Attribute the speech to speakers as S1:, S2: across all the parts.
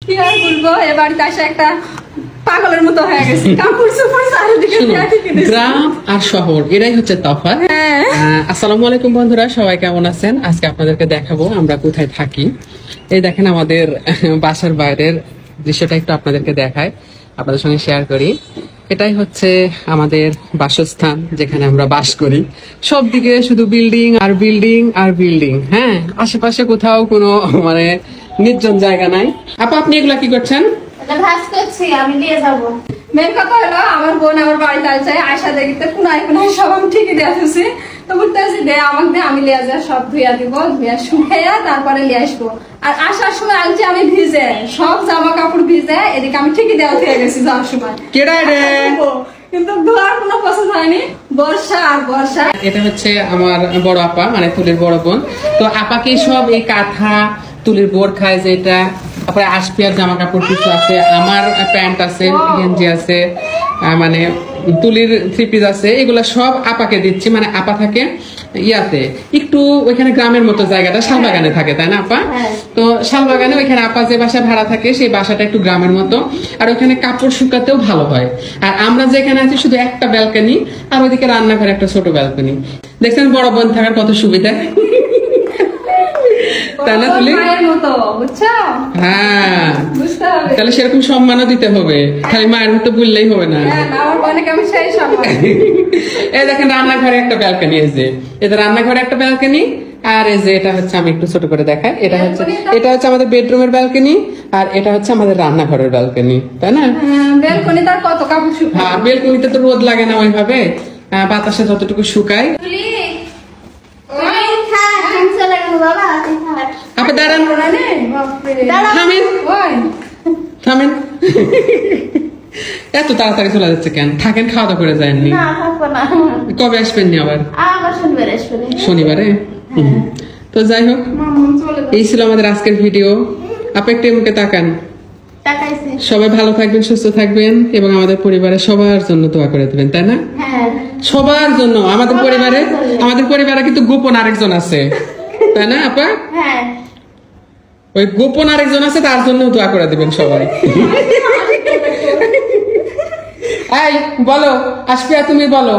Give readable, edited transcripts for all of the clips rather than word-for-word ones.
S1: কি আর বলবো, এবার কাছে একটা পাগলের মতো হয়ে গেছে। কাপড় চোপড় চারিদিকে
S2: গ্রাম আর শহর এটাই হচ্ছে তফাৎ। আসসালামু আলাইকুম বন্ধুরা, সবাই কেমন আছেন? আজকে আপনাদেরকে দেখাবো আমরা কোথায় থাকি। এই দেখেন আমাদের বাসার বাইরের দৃশ্যটা একটু আপনাদেরকে দেখায়, আপনাদের সঙ্গে শেয়ার করি। এটাই হচ্ছে আমাদের বাসস্থান, যেখানে আমরা বাস করি। সব দিকে শুধু বিল্ডিং আর বিল্ডিং আর বিল্ডিং। হ্যাঁ, আশেপাশে কোথাও কোনো মানে নির্জন জায়গা নাই। আপা, আপনি এগুলা কি করছেন?
S1: আমি নিয়ে যাবো। মেন কথা হলো, আমার বোন আমার বাড়িতে আসছে, আয়সা দেখতে কোনায় কোনায় সব আমি ঠিকই দিয়ে আসছি। তো বলতেছি দে আমাকে দে, আমি লিয়ে যা সব ধুইয়া দিব, ধুইয়া শুকাইয়া তারপরে লিয়ে আসবো। আর আসার সময় আনছি আমি ভিজে, সব জামা কাপড় ভিজে, এদিকে আমি ঠিকই দেওয়া হয়ে গেছি যাওয়ার সময়।
S2: কেডা রে?
S1: কিন্তু ধোয়ার কোনো পছন্দ হয়নি, বর্ষা আর বর্ষা।
S2: এটা হচ্ছে আমার বড় আপা, মানে তুলির বড় বোন। তো আপাকে সব এই কাঁথা, তুলির বোরখায় যেটা, তারপরে আশপিয়ার জামা কাপড় কিছু আছে, আমার প্যান্ট আছে, গেঞ্জি আছে, মানে তুলির থ্রি পিস আছে, এগুলা সব আপাকে দিচ্ছি। মানে আপা থাকে ইয়াতে একটু ওইখানে গ্রামের মতো জায়গাটা, শালবাগানে থাকে, তাই না আপা? তো শালবাগানে ওইখানে আপা যে বাসা ভাড়া থাকে, সেই বাসাটা একটু গ্রামের মতো, আর ওইখানে কাপড় শুকাতেও ভালো হয়। আর আমরা যেখানে আছি শুধু একটা ব্যালকনি, আর ওইদিকে রান্নাঘরে একটা ছোট ব্যালকনি। দেখছেন বড় বোন থাকার কত সুবিধা, তাই না তুলি? হ্যাঁ, তাহলে সেরকম সম্মানও দিতে হবে, খালি মায়ের মতো বললেই হবে না। এই দেখেন রান্নাঘরে একটা ব্যালকনি, এই যে এটা রান্নাঘরে একটা ব্যালকনি, আর এই যে এটা হচ্ছে, আমি একটু ছোট করে দেখাই, এটা হচ্ছে আমাদের বেডরুমের ব্যালকনি, আর এটা হচ্ছে আমাদের রান্নাঘরের ব্যালকনি, তাই না? হ্যাঁ, ব্যালকনিতে তো রোদ লাগে না ওইভাবে, বাতাসে যতটুকু শুকায়। আপনি দাঁড়ান, থামেন। এত তাড়াতাড়ি চলে যাচ্ছে কেন? থাকেন, খাওয়া দাওয়া করে যায়নি? কবে আসবেন নি আবার? শনিবারে। তো যাই হোক, এই ছিল আমাদের আজকের ভিডিও। আপনি একটু মুখে তাকান। সবাই ভালো থাকবেন, সুস্থ থাকবেন, এবং আমাদের পরিবারের সবার জন্য দোয়া করে দেবেন, তাই না? সবার জন্য। আমাদের পরিবারে কিন্তু গোপন আরেকজন আছে, তাই না আপা? ওই গোপন আরেকজন আছে, তার জন্য দোয়া করে দিবেন সবাই। এই বলো আশপিয়া, তুমি বলো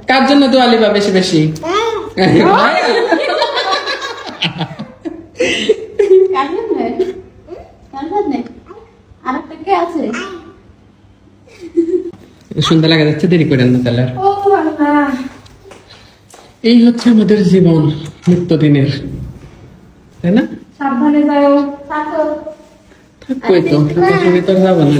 S2: কার জন্য দোয়া লিবা বেশি বেশি? সন্ধ্যা লাগা যাচ্ছে, দেরি করেন না তাহলে। এই হচ্ছে আমাদের জীবন নিত্যদিনের, তাই না?
S1: সাবধানে যাও,
S2: থাকবোই তো, যাবো না।